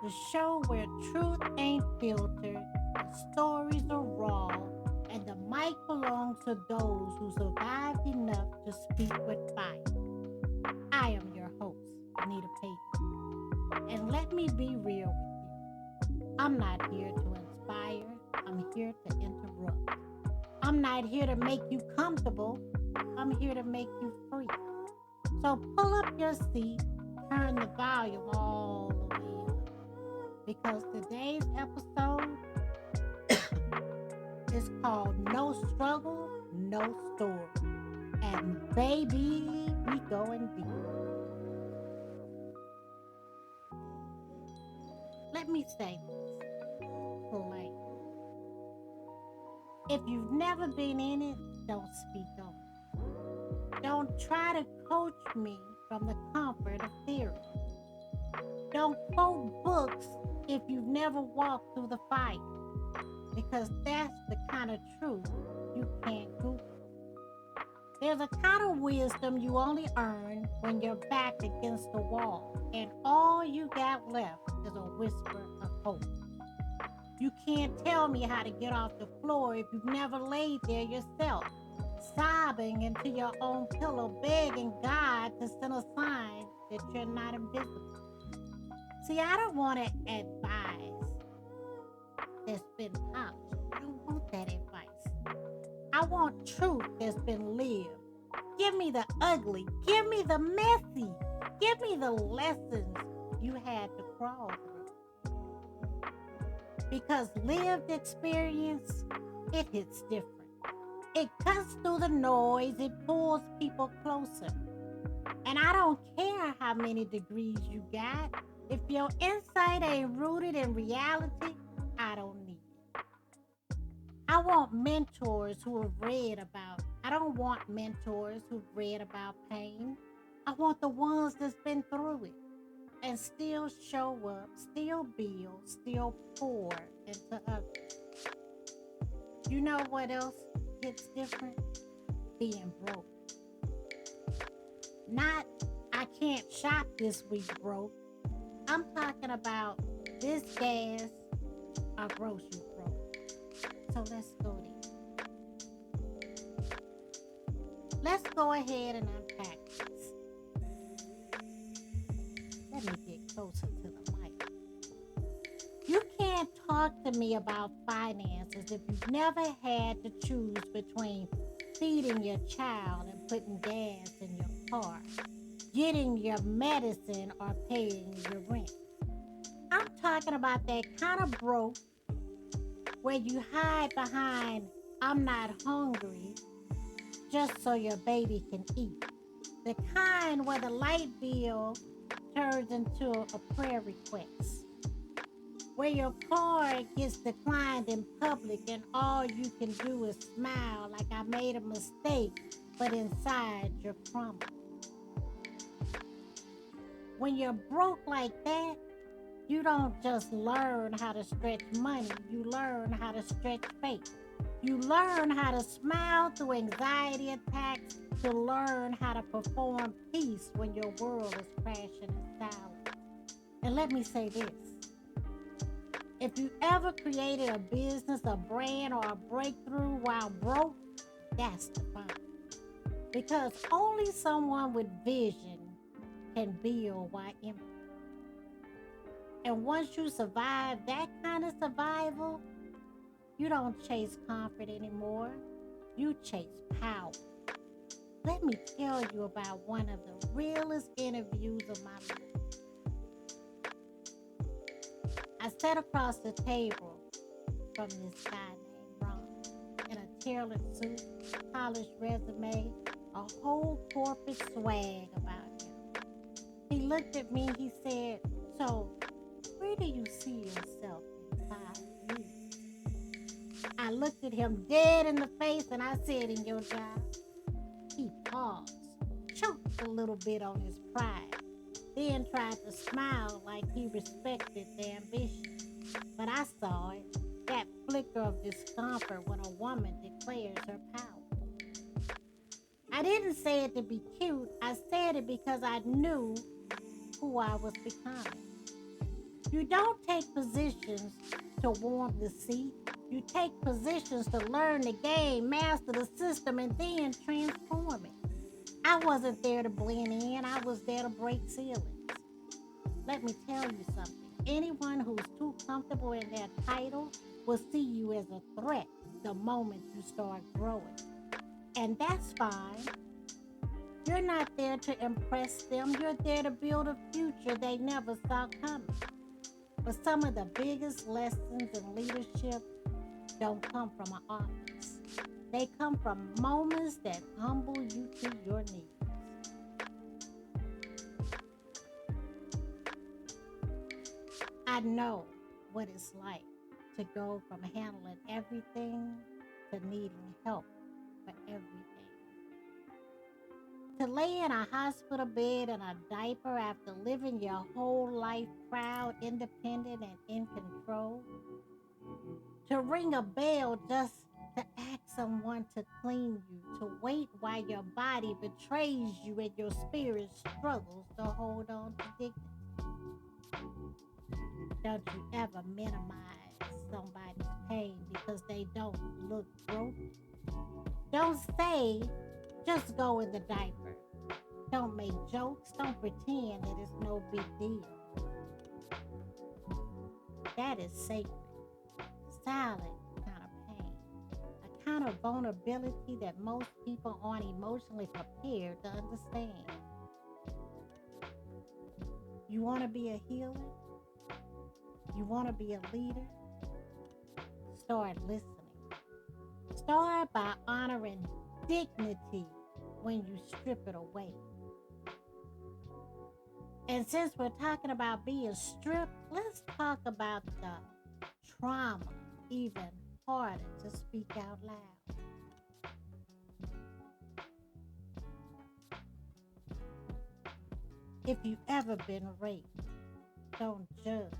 the show where truth ain't filtered, the stories are raw, and the mic belongs to those who survived enough to speak with fire. I am your host, Bonita Payton, and let me be real with you. I'm not here to inspire, I'm here to interrupt. I'm not here to make you comfortable, I'm here to make you free. So pull up your seat, turn the volume all the way up, because today's episode is called No Struggle, No Story. And baby, we going deep. Let me say this plain. If you've never been in it, don't speak on it. Don't try to coach me from the comfort of theory. Don't quote books if you've never walked through the fire, because that's the kind of truth you can't Google. There's a kind of wisdom you only earn when you're back against the wall, and all you got left is a whisper of hope. You can't tell me how to get off the floor if you've never laid there yourself, sobbing into your own pillow, begging God to send a sign that you're not invisible. See, I don't want to advise that's been polished. I don't want that advice. I want truth that's been lived. Give me the ugly. Give me the messy. Give me the lessons you had to crawl through. Because lived experience, it hits different. It cuts through the noise. It pulls people closer. And I don't care how many degrees you got. If your insight ain't rooted in reality, I don't need it. I want mentors who have read about. I don't want mentors who've read about pain. I want the ones that's been through it and still show up, still build, still pour into others. You know what else hits different? Being broke. Not, I can't shop this week broke. I'm talking about this gas or grocery broke. So let's go there. Let's go ahead and unpack this. Let me get closer to the mic. You can't talk to me about finances if you've never had to choose between feeding your child and putting gas in your car, getting your medicine or paying your rent. I'm talking about that kind of broke where you hide behind I'm not hungry just so your baby can eat. The kind where the light bill turns into a prayer request. Where your card gets declined in public and all you can do is smile like I made a mistake, but inside you're crumbling. When you're broke like that, you don't just learn how to stretch money, you learn how to stretch faith. You learn how to smile through anxiety attacks, to learn how to perform peace when your world is crashing in silence. And let me say this. If you ever created a business, a brand, or a breakthrough while broke, that's the fun. Because only someone with vision can build while empty. And once you survive that kind of survival, you don't chase comfort anymore. You chase power. Let me tell you about one of the realest interviews of my life. I sat across the table from this guy named Ron in a tailored suit, polished resume, a whole corporate swag about him. He looked at me, he said, "So, where do you see yourself in 5 years?" I looked at him dead in the face and I said, "In your job." He paused, choked a little bit on his pride, then tried to smile like he respected the ambition. But I saw it, that flicker of discomfort when a woman declares her power. I didn't say it to be cute, I said it because I knew who I was becoming. You don't take positions to warm the seat. You take positions to learn the game, master the system, and then transform it. I wasn't there to blend in, I was there to break ceilings. Let me tell you something. Anyone who's too comfortable in their title will see you as a threat the moment you start growing. And that's fine. You're not there to impress them, you're there to build a future they never saw coming. But some of the biggest lessons in leadership don't come from an office. They come from moments that humble you to your knees. I know what it's like to go from handling everything to needing help for everything. To lay in a hospital bed in a diaper after living your whole life proud, independent, and in control. To ring a bell just to ask someone to clean you. To wait while your body betrays you and your spirit struggles to hold on to dignity. Don't you ever minimize somebody's pain because they don't look broken. Don't say, just go in the diaper. Don't make jokes. Don't pretend that it's no big deal. That is sacred, silent kind of pain. A kind of vulnerability that most people aren't emotionally prepared to understand. You want to be a healer? You want to be a leader? Start listening. Start by honoring dignity when you strip it away. And since we're talking about being stripped, let's talk about the trauma, even harder to speak out loud. If you've ever been raped, don't judge.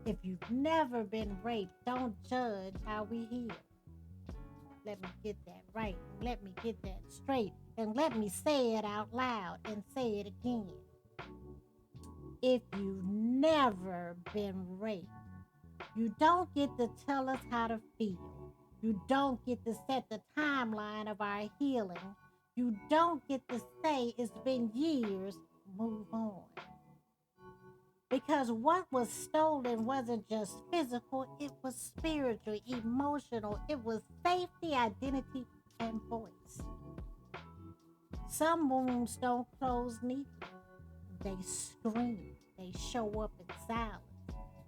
If you've never been raped, don't judge how we heal. Let me get that right. Let me get that straight. And let me say it out loud and say it again. If you've never been raped, you don't get to tell us how to feel. You don't get to set the timeline of our healing. You don't get to say it's been years, move on. Because what was stolen wasn't just physical, it was spiritual, emotional, it was safety, identity, and voice. Some wounds don't close neatly. They scream. They show up in silence.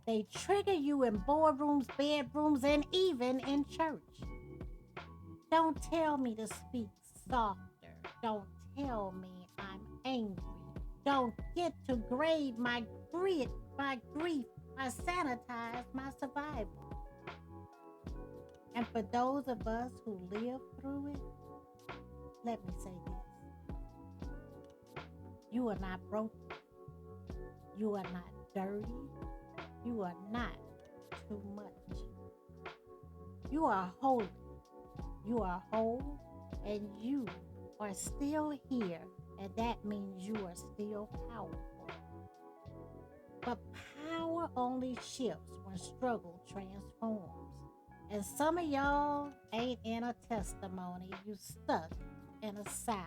They trigger you in boardrooms, bedrooms, and even in church. Don't tell me to speak softer. Don't tell me I'm angry. Don't get to grade my grief, I sanitize my survival. And for those of us who live through it, let me say this. You are not broken. You are not dirty. You are not too much. You are holy. You are whole. And you are still here. And that means you are still powerful. But power only shifts when struggle transforms. And some of y'all ain't in a testimony. You stuck in a silence,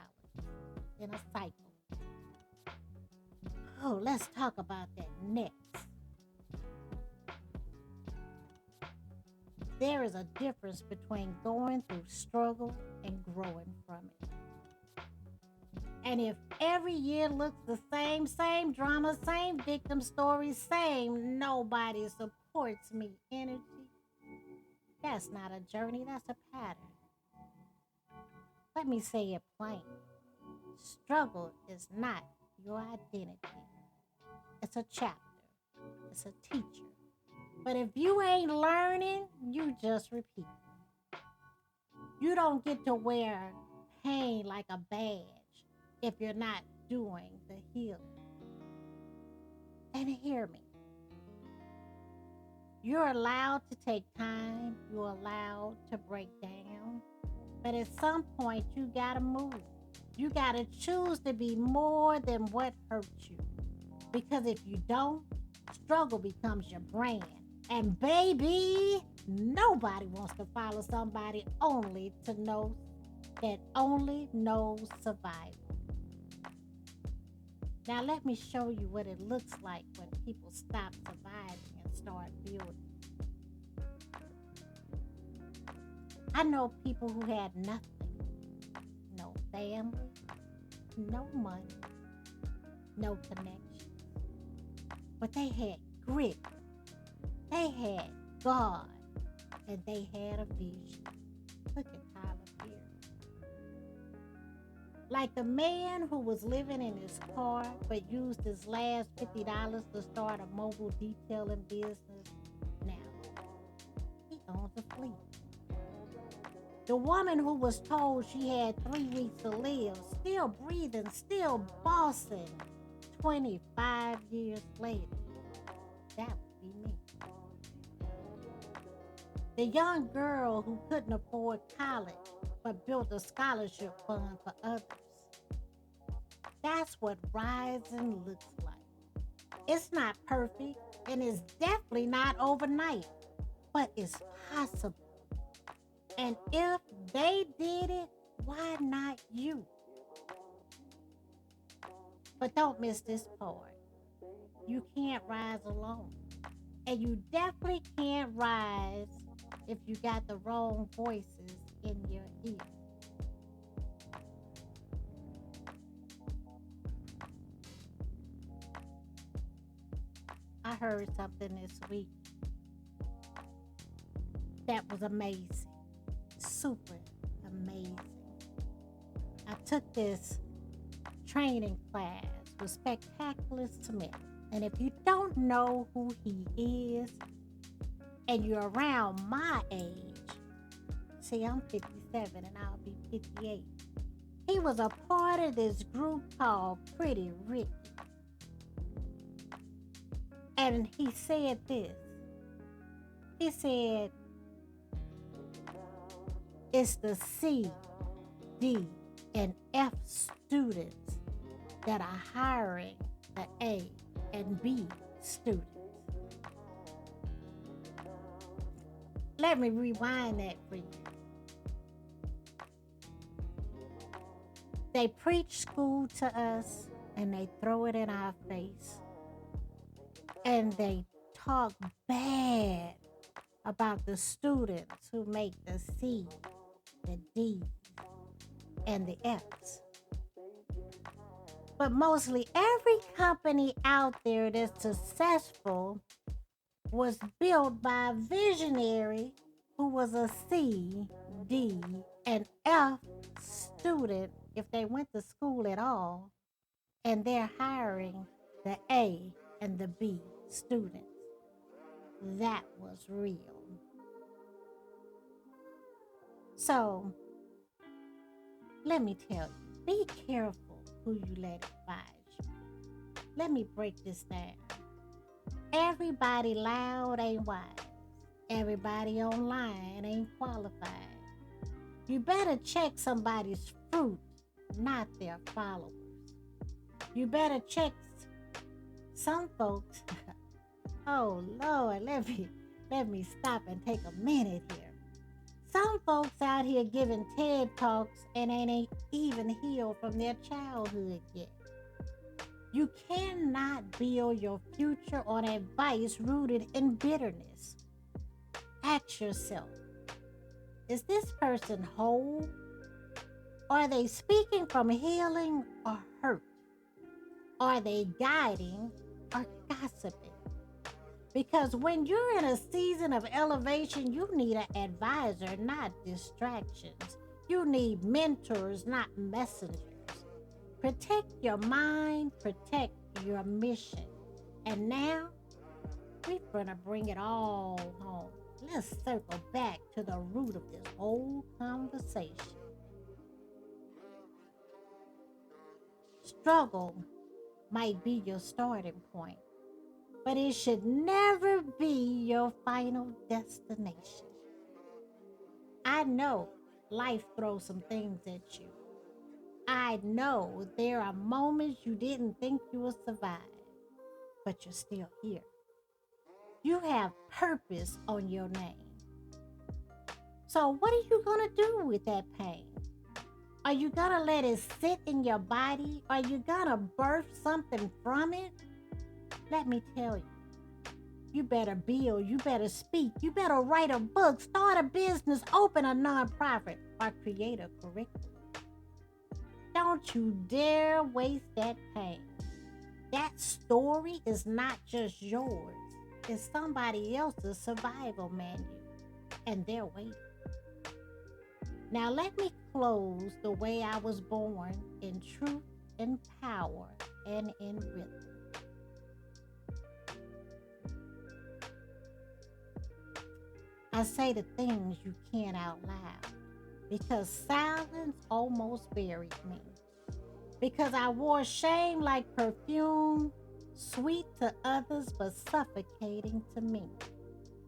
in a cycle. Oh, let's talk about that next. There is a difference between going through struggle and growing from it. And if every year looks the same drama, same victim story, same nobody supports me energy, that's not a journey, that's a pattern. Let me say it plain. Struggle is not your identity. It's a chapter. It's a teacher. But if you ain't learning, you just repeat. You don't get to wear pain like a badge if you're not doing the healing. And hear me. You're allowed to take time. You're allowed to break down. But at some point, you gotta move. You gotta choose to be more than what hurt you. Because if you don't, Struggle becomes your brand. And baby, nobody wants to follow somebody only knows survival. Now let me show you what it looks like when people stop surviving and start building. I know people who had nothing, no family, no money, no connection, but they had grit, they had God, and they had a vision. Look at Tyler Perry. Like the man who was living in his car but used his last $50 to start a mobile detailing business. Now, he owns a fleet. The woman who was told she had 3 weeks to live, still breathing, still bossing, 25 years later. That would be me. The young girl who couldn't afford college but built a scholarship fund for others. That's what rising looks like. It's not perfect and it's definitely not overnight, but it's possible. And if they did it, why not you? But don't miss this part. You can't rise alone. And you definitely can't rise if you got the wrong voices in your ear. I heard something this week that was amazing. Super amazing. I took this training class with Spectacular Smith. And if you don't know who he is and you're around my age, see, I'm 57 and I'll be 58. He was a part of this group called Pretty Ricky. And he said this. He said, it's the C, D, and F students that are hiring the A and B students. Let me rewind that for you. They preach school to us and they throw it in our face. And they talk bad about the students who make the C, the D, and the F's. But mostly every company out there that's successful was built by a visionary who was a C, D, and F student if they went to school at all, and they're hiring the A and the B students. That was real. So, let me tell you, be careful who you let advise you. Let me break this down. Everybody loud ain't wise. Everybody online ain't qualified. You better check somebody's fruit, not their followers. You better check some folks. Oh Lord, let me stop and take a minute here. Some folks out here giving TED Talks and ain't even healed from their childhood yet. You cannot build your future on advice rooted in bitterness. Ask yourself, is this person whole? Are they speaking from healing or hurt? Are they guiding or gossiping? Because when you're in a season of elevation, you need an advisor, not distractions. You need mentors, not messengers. Protect your mind, protect your mission. And now, we're going to bring it all home. Let's circle back to the root of this whole conversation. Struggle might be your starting point, but it should never be your final destination. I know life throws some things at you. I know there are moments you didn't think you would survive, but you're still here. You have purpose on your name. So, what are you going to do with that pain? Are you going to let it sit in your body? Are you going to birth something from it? Let me tell you, you better build, you better speak, you better write a book, start a business, open a nonprofit, or create a curriculum. Don't you dare waste that pain. That story is not just yours, it's somebody else's survival manual, and they're waiting. Now, let me close the way I was born, in truth, in power, and in rhythm. I say the things you can't out loud because silence almost buried me. Because I wore shame like perfume, sweet to others but suffocating to me.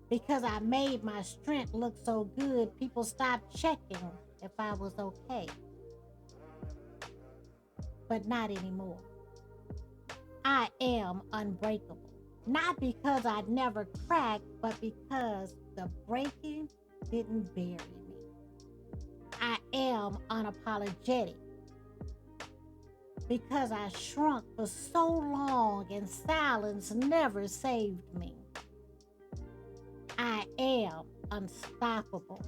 Because I made my strength look so good, people stopped checking if I was okay. But not anymore. I am unbreakable. Not because I never cracked, but because the breaking didn't bury me. I am unapologetic because I shrunk for so long and silence never saved me. I am unstoppable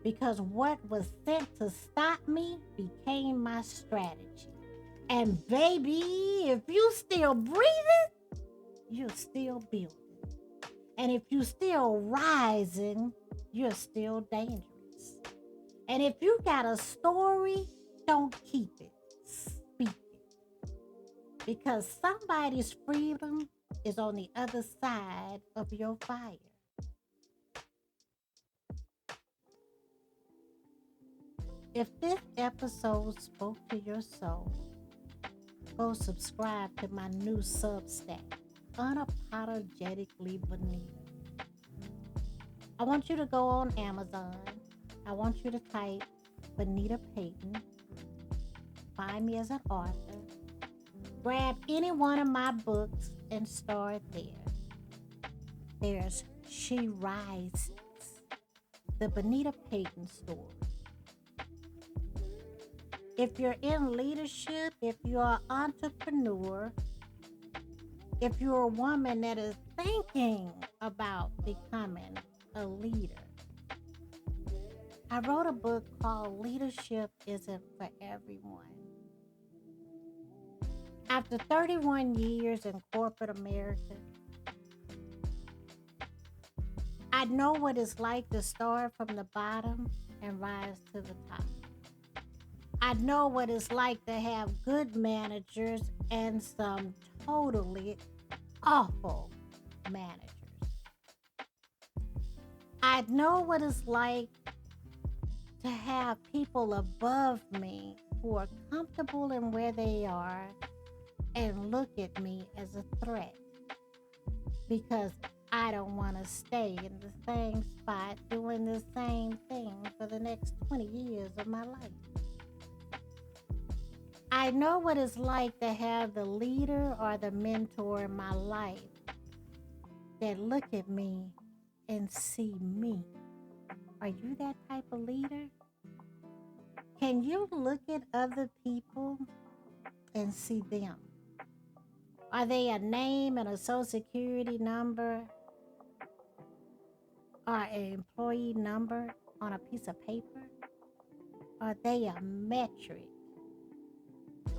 because what was sent to stop me became my strategy. And baby, if you still breathing, you're still building. And if you're still rising, you're still dangerous. And if you got a story, don't keep it, speak it. Because somebody's freedom is on the other side of your fire. If this episode spoke to your soul, go subscribe to my new Substack, Unapologetically Bonita. I want you to go on Amazon. I want you to type Bonita Payton. Find me as an author. Grab any one of my books and start there. There's She Rises, the Bonita Payton story. If you're in leadership, if you're an entrepreneur, if you're a woman that is thinking about becoming a leader, I wrote a book called Leadership Isn't for Everyone. After 31 years in corporate America, I know what it's like to start from the bottom and rise to the top. I know what it's like to have good managers and some totally awful managers. I know what it's like to have people above me who are comfortable in where they are and look at me as a threat because I don't want to stay in the same spot doing the same thing for the next 20 years of my life. I know what it's like to have the leader or the mentor in my life that look at me and see me. Are you that type of leader? Can you look at other people and see them? Are they a name and a social security number or an employee number on a piece of paper? Are they a metric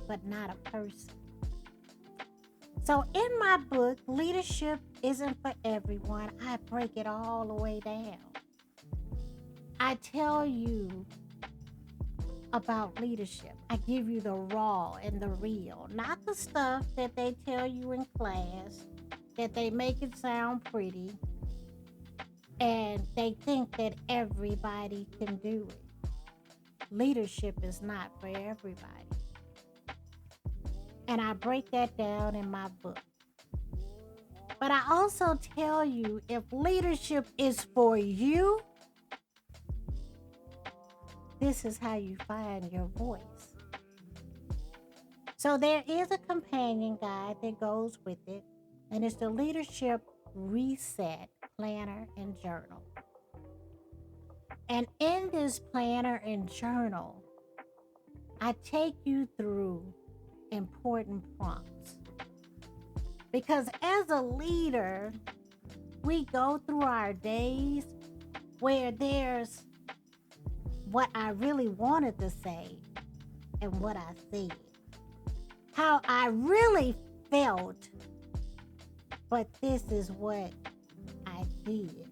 but not a person? So in my book, Leadership Isn't for Everyone, I break it all the way down. I tell you about leadership. I give you the raw and the real, not the stuff that they tell you in class, that they make it sound pretty, and they think that everybody can do it. Leadership is not for everybody. And I break that down in my book. But I also tell you, if leadership is for you, this is how you find your voice. So there is a companion guide that goes with it, and it's the Leadership Reset Planner and Journal. And in this planner and journal, I take you through important prompts. Because as a leader, we go through our days where there's what I really wanted to say and what I said, how I really felt, but this is what I did.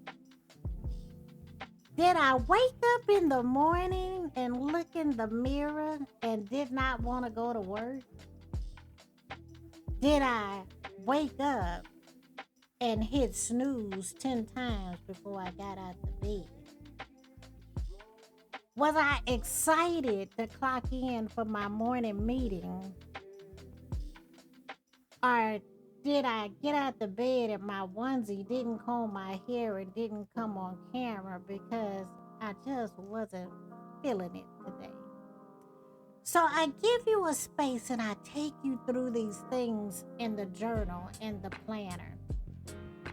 Did I wake up in the morning and look in the mirror and did not want to go to work? Did I wake up and hit snooze 10 times before I got out the bed? Was I excited to clock in for my morning meeting? Or did I get out the bed and my onesie didn't comb my hair and didn't come on camera because I just wasn't feeling it today? So I give you a space and I take you through these things in the journal and the planner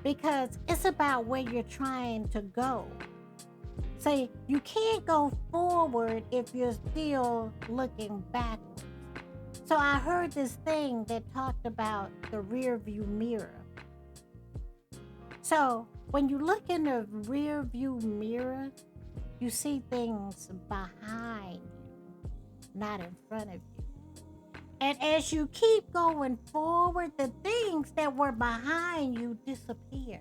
because it's about where you're trying to go. Say, you can't go forward if you're still looking backwards. So I heard this thing that talked about the rear view mirror. So when you look in the rear view mirror, you see things behind you, not in front of you. And as you keep going forward, the things that were behind you disappear.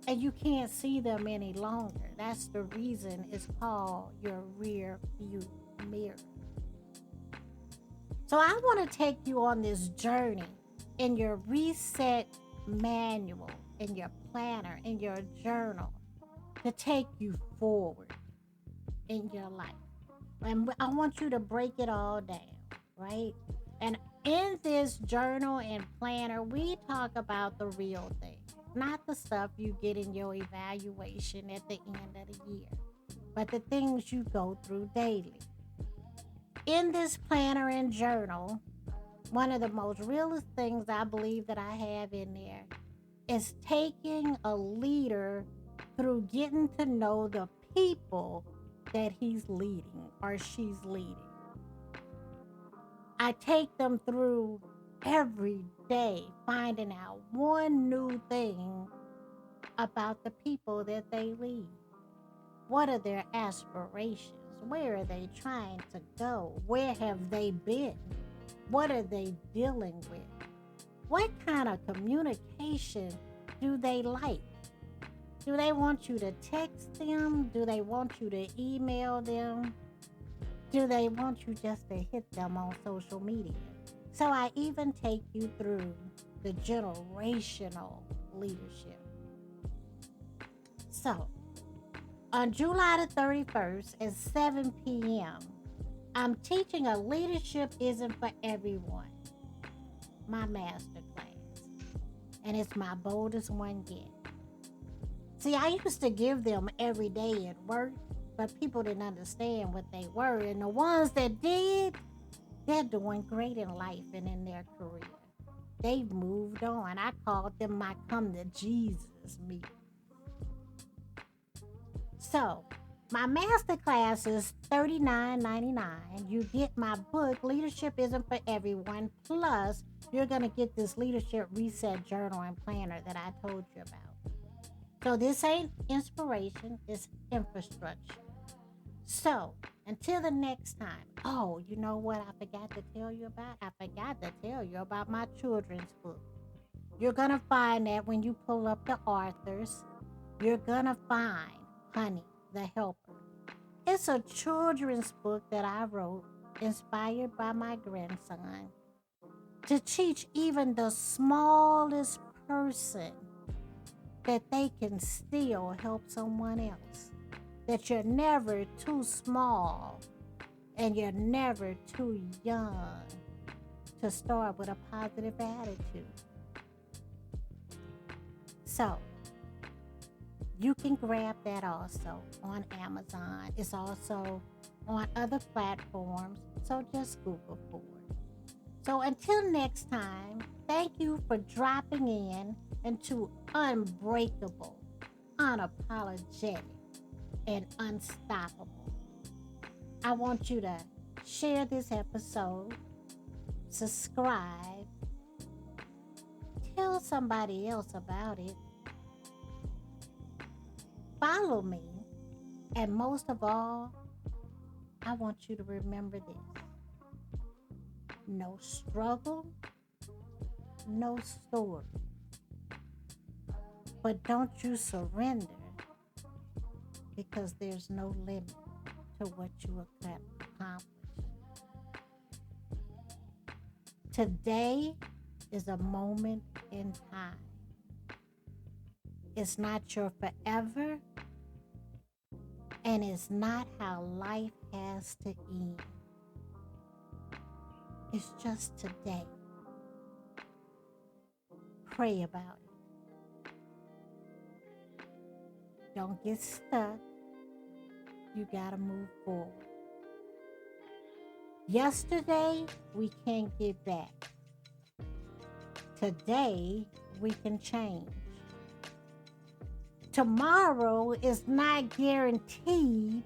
And you can't see them any longer. That's the reason it's called your rear view mirror. So I want to take you on this journey in your reset manual, in your planner, in your journal, to take you forward in your life. And I want you to break it all down, right? And in this journal and planner, we talk about the real thing, not the stuff you get in your evaluation at the end of the year, but the things you go through daily. In this planner and journal, one of the most realest things I believe that I have in there is taking a leader through getting to know the people that he's leading or she's leading. I take them through every day, finding out one new thing about the people that they lead. What are their aspirations? Where are they trying to go? Where have they been? What are they dealing with? What kind of communication do they like? Do they want you to text them? Do they want you to email them? Do they want you just to hit them on social media? So I even take you through the generational leadership. So on July the 31st at 7 p.m., I'm teaching a Leadership Isn't for Everyone, my master class. And it's my boldest one yet. See, I used to give them every day at work, but people didn't understand what they were. And the ones that did, they're doing great in life and in their career. They've moved on. I called them my come to Jesus meeting. So, my master class is $39.99. You get my book, Leadership Isn't for Everyone, plus you're going to get this Leadership Reset Journal and Planner that I told you about. So this ain't inspiration, it's infrastructure. So, until the next time. Oh, you know what I forgot to tell you about? I forgot to tell you about my children's book. You're going to find that when you pull up the authors, you're going to find Honey, the Helper. It's a children's book that I wrote, inspired by my grandson, to teach even the smallest person that they can still help someone else. That you're never too small and you're never too young to start with a positive attitude. So, you can grab that also on Amazon. It's also on other platforms, so just Google for it. So until next time, thank you for dropping in into unbreakable, unapologetic, and unstoppable. I want you to share this episode, subscribe, tell somebody else about it, follow me, and most of all, I want you to remember this: no struggle, no story. But don't you surrender, because there's no limit to what you can accomplish. Today is a moment in time. It's not your forever, and it's not how life has to end. It's just today. Pray about it. Don't get stuck. You gotta move forward. Yesterday, we can't get back. Today, we can change. Tomorrow is not guaranteed.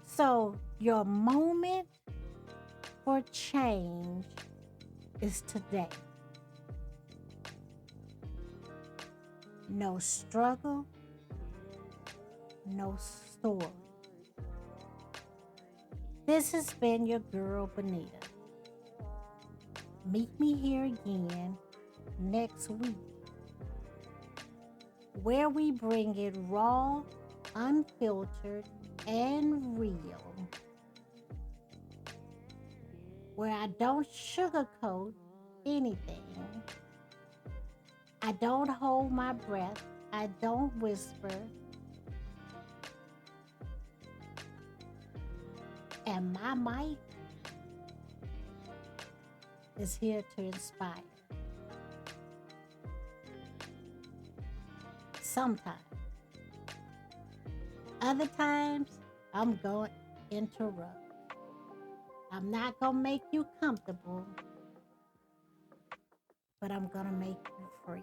So your moment for change is today. No struggle, no story. This has been your girl, Bonita. Meet me here again next week, where we bring it raw, unfiltered, and real. Where I don't sugarcoat anything. I don't hold my breath. I don't whisper. And my mic is here to inspire. Sometimes. Other times, I'm going to interrupt. I'm not going to make you comfortable, but I'm going to make you free.